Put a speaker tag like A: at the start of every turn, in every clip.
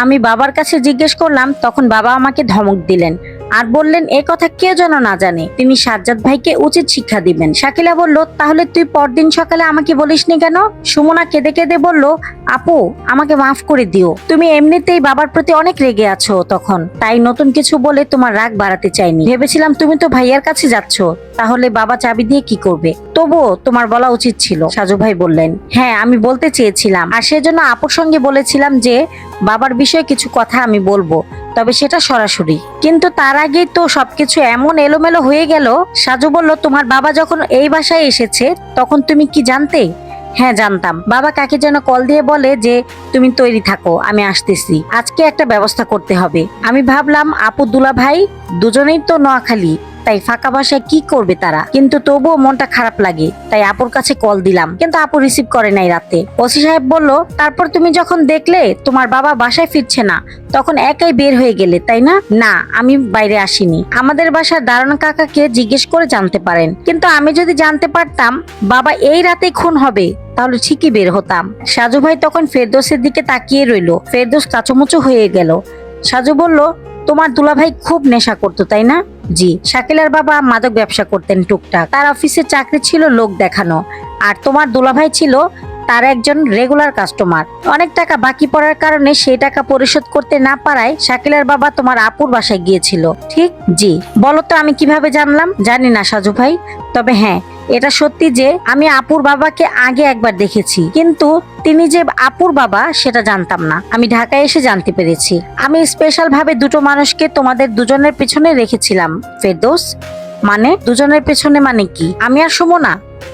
A: আমি বাবার কাছে জিজ্ঞেস করলাম, তখন বাবা আমাকে ধমক দিলেন আর বললেন এ কথা কেউ যেন না জানে, তিনি সাজ্জাদ ভাইকে উচিত শিক্ষা দিবেন। শাকিলা বলল, তাহলে তুই পরদিন সকালে আমাকে বলিসনি কেন? সুমনা কেঁদে কেঁদে বলল, আপু আমাকে মাফ করে দিও, তুমি এমনিতেই বাবার প্রতি অনেক রেগে আছো তখন, তাই নতুন কিছু বলে তোমার রাগ বাড়াতে চাইনি। ভেবেছিলাম তুমি তো ভাইয়ার কাছে যাচ্ছ, তাহলে বাবা চাবি দিয়ে কি করবে, তবুও তোমার বলা উচিত ছিল। সাজু ভাই বললেন, হ্যাঁ আমি বলতে চেয়েছিলাম, আর সেজন্য আপুর সঙ্গে বলেছিলাম যে বাবার বিষয়ে কিছু কথা আমি বলবো, তবে সেটা সরাসরি। কিন্তু তার আগেই তো সবকিছু এমন এলোমেলো হয়ে গেল। সাজু বলল, তোমার বাবা যখন এই বাসায় এসেছে তখন তুমি কি জানতে? হ্যাঁ জানতাম, বাবা কাকে যেন কল দিয়ে বলে যে তুমি তৈরি থাকো, আমি আসতেছি, আজকে একটা ব্যবস্থা করতে হবে। আমি ভাবলাম আপু দুলা ভাই দুজনেই তো নোয়াখালী, তাই ফাঁকা বাসায় কি করবে তারা, কিন্তু তবুও মনটা খারাপ লাগে, তাই আপুর কাছে কল দিলাম, কিন্তু আপু রিসিভ করে নাই রাতে। ওসি সাহেব বলল, তারপর তুমি যখন দেখলে তোমার বাবা বাসায় ফিরছে না তখন একাই বের হয়ে গেলে, তাই না? না, আমি বাইরে আসিনি, আমাদের বাসার দারোয়ান কাকাকে জিজ্ঞেস করে জানতে পারেন, কিন্তু আমি যদি জানতে পারতাম বাবা এই রাতে খুন হবে তাহলে ঠিকই বের হতাম। সাজু ভাই তখন ফেরদৌসের দিকে তাকিয়ে রইল। ফেরদৌস কাচুমুচু হয়ে গেল। সাজু বলল, তোমার দুলাভাই খুব নেশা করতো তাই না? জি। শাকিলার বাবা মাদক ব্যবসা করতেন টুকটাক, তার অফিসে চাকরি ছিল লোক দেখানো, আর তোমার দুলাভাই ছিল তার একজন রেগুলার কাস্টমার। অনেক টাকা বাকি পড়ার কারণে সেই টাকা পরিশোধ করতে না পারায় শাকিলার বাবা তোমার আপুর বাসায় গিয়েছিল, ঠিক? জি। বলো তো আমি কিভাবে জানলাম? জানি না সাজু ভাই, তবে হ্যাঁ এটা সত্যি যে আমি আপুর বাবাকে আগে একবার দেখেছি, কিন্তু তিনি যে আপুর বাবা সেটা জানতাম না, আমি ঢাকায় এসে জানতে পেরেছি। আমি স্পেশাল ভাবে দুটো মানুষকে তোমাদের দুজনের পেছনে রেখেছিলাম ফেরদৌস। মানে দুজনের পেছনে মানে কি? আমি আর সুমনা?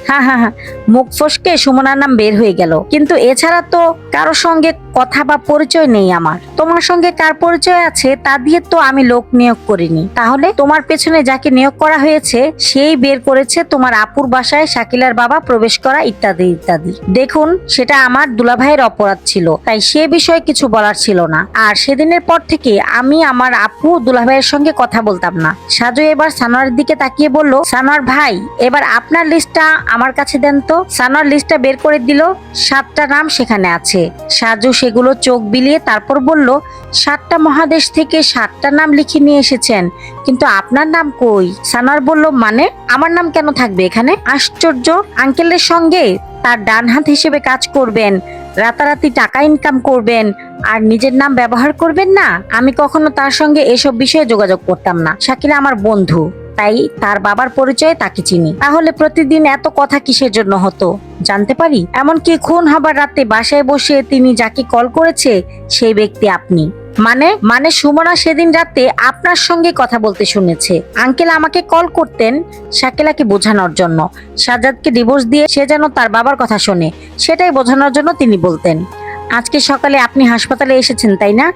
A: হ্যাঁ হ্যাঁ হ্যাঁ, মুখ ফসকে সুমনার নাম বের হয়ে গেল, কিন্তু এছাড়া তো কারোর সঙ্গে কথা বা পরিচয় নেই আমার। তোমার সঙ্গে কার পরিচয় আছে তা দিয়ে তো আমি লোক নিয়োগ করিনি। তাহলে তোমার পেছনে যাকে নিয়োগ করা হয়েছে সেই বের করেছে তোমার আপুর বাসায় শাকিলার বাবা প্রবেশ করা ইত্যাদি ইত্যাদি। দেখুন, সেটা আমার দুলাভাইয়ের অপরাধ ছিল, তাই সে বিষয়ে কিছু বলার ছিল না। আর সেদিনের পর থেকে আমি আমার আপু দুলাভাইয়ের সঙ্গে কথা বলতাম না। সাজু এবার সানোয়ারের দিকে তাকিয়ে বলল, সানোয়ার ভাই এবার আপনার লিস্টটা আমার কাছে দেন তো। সানোয়ার লিস্টটা বের করে দিল, 7টা নাম সেখানে আছে। সাজু সেগুলো চোখ বিলিয়ে তারপর বলল, 7টা মহাদেশ থেকে 7টা নাম লিখে নিয়ে এসেছেন, কিন্তু আপনার নাম কই? সানোয়ার বলল, মানে আমার নাম কেন থাকবে এখানে? আশ্চর্য, আঙ্কেলের সঙ্গে তার ডান হাত হিসেবে কাজ করবেন, রাতারাতি টাকা ইনকাম করবেন, আর নিজের নাম ব্যবহার করবেন না? আমি কখনো তার সঙ্গে এসব বিষয়ে যোগাযোগ করতাম না। শাকিলা আমার বন্ধু, তাই তার বাবার পরিচয়ে তাকে চিনি। তাহলে প্রতিদিন এত কথা কিসের জন্য হতো জানতে পারি? এমনকি খুন হবার রাতে বাসায় বসে তিনি যাকে কল করেছে সেই ব্যক্তি আপনি। মানে সুমনা সেদিন রাতে আপনার সঙ্গে কথা বলতে শুনেছে। আঙ্কেল আমাকে কল করতেন শাকিলাকে বোঝানোর জন্য, সাজ্জাদকে ডিভোর্স দিয়ে সে যেন তার বাবার কথা শোনে, সেটাই বোঝানোর জন্য তিনি বলতেন। আজকে সকালে আপনি হাসপাতালে এসেছেন তাই না?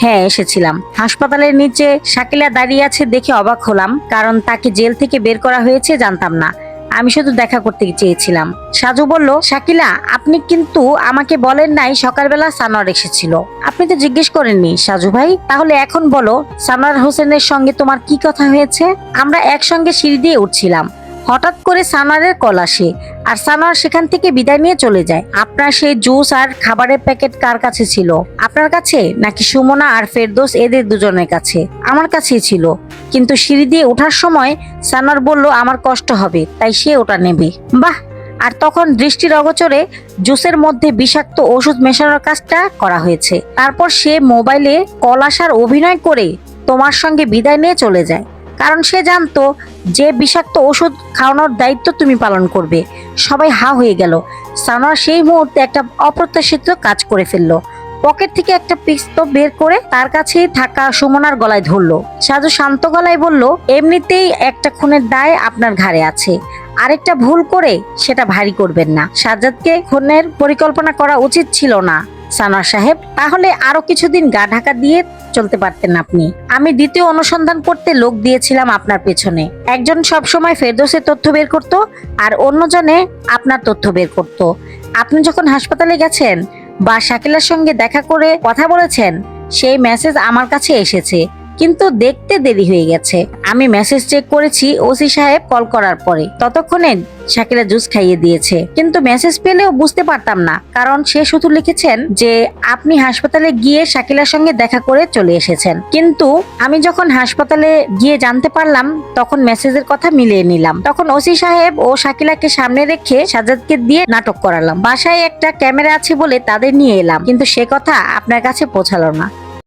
A: হ্যাঁ এসেছিলাম। হাসপাতালের নিচে শাকিলা দাঁড়িয়ে আছে দেখে অবাক হলাম, কারণ তাকে জেল থেকে বের করা হয়েছে জানতাম না, আমি শুধু দেখা করতে চেয়েছিলাম। সাজু বলল, শাকিলা আপনি কিন্তু আমাকে বলেন নাই সকালবেলা সানোয়ার এসেছিল। আপনি তো জিজ্ঞেস করেননি সাজু ভাই। তাহলে এখন বলো, সানোয়ার হোসেনের সঙ্গে তোমার কি কথা হয়েছে? আমরা একসঙ্গে সিঁড়ি দিয়ে উঠছিলাম, হঠাৎ করে সানোয়ারের কল আসে, আর সানোয়ার সেখান থেকে বিদায় নিয়ে চলে যায়। আপনার সেই জুস আর খাবারের প্যাকেট কার কাছে ছিল? আপনার কাছে নাকি সুমনা আর ফেরদৌস এদের দুজনের কাছে? আমার কাছেই ছিল, কিন্তু সিঁড়ি দিয়ে ওঠার সময় সানোয়ার বলল আমার কষ্ট হবে, তাই সে ওটা নেবে। বাহ! আর তখন দৃষ্টির অগোচরে জুসের মধ্যে বিষাক্ত ওষুধ মেশানোর কাজটা করা হয়েছে। তারপর সে মোবাইলে কল আসার অভিনয় করে তোমার সঙ্গে বিদায় নিয়ে চলে যায়, কারণ সে জানতো যে বিষাক্ত ওষুধ খাওয়ানোর দায়িত্ব তুমি পালন করবে। সবাই হা হয়ে গেল। সানোয়ার সেই মুহূর্তে একটা অপ্রত্যাশিত কাজ করে ফেললো। পকেট থেকে একটা পিস্তল বের করে তার কাছেই থাকা সুমনার গলায় ধরলো। সাজু শান্ত গলায় বলল, এমনিতেই একটা খুনের দায় আপনার ঘাড়ে আছে, আরেকটা ভুল করে সেটা ভারী করবেন না। সাজ্জাদকে খুনের পরিকল্পনা করা উচিত ছিল না সানোয়ার সাহেব, তাহলে আরো কিছুদিন গা ঢাকা দিয়ে চলতে পারতেন আপনি। আমি দ্বিতীয় অনুসন্ধান করতে লোক দিয়েছিলাম আপনার পেছনে। একজন সবসময় ফেরদৌসের তথ্য বের করত, আর অন্যজনে আপনার তথ্য বের করত। আপনি যখন হাসপাতালে গেছেন বা শাকিলার সঙ্গে দেখা করে কথা বলেছেন, সেই মেসেজ আমার কাছে এসেছে। কিন্তু দেখতে দেরি হয়ে গেছে। আমি মেসেজ চেক করেছি ওসি সাহেব কল করার পরে, ততক্ষণে শাকিলা জুস খাইয়ে দিয়েছে। কিন্তু মেসেজ পেলেও বুঝতে পারতাম না, কারণ সে শুধু লিখেছেন যে আপনি হাসপাতালে গিয়ে শাকিলার সঙ্গে দেখা করে চলে এসেছেন। কিন্তু আমি যখন হাসপাতালে গিয়ে জানতে পারলাম তখন মেসেজের কথা মিলিয়ে নিলাম। তখন ওসি সাহেব ও শাকিলাকে সামনে রেখে সাজ্জাদকে দিয়ে নাটক করালাম। বাসায় একটা ক্যামেরা আছে বলে তাদের নিয়ে এলাম, কিন্তু সে কথা আপনার কাছে পৌঁছালো না।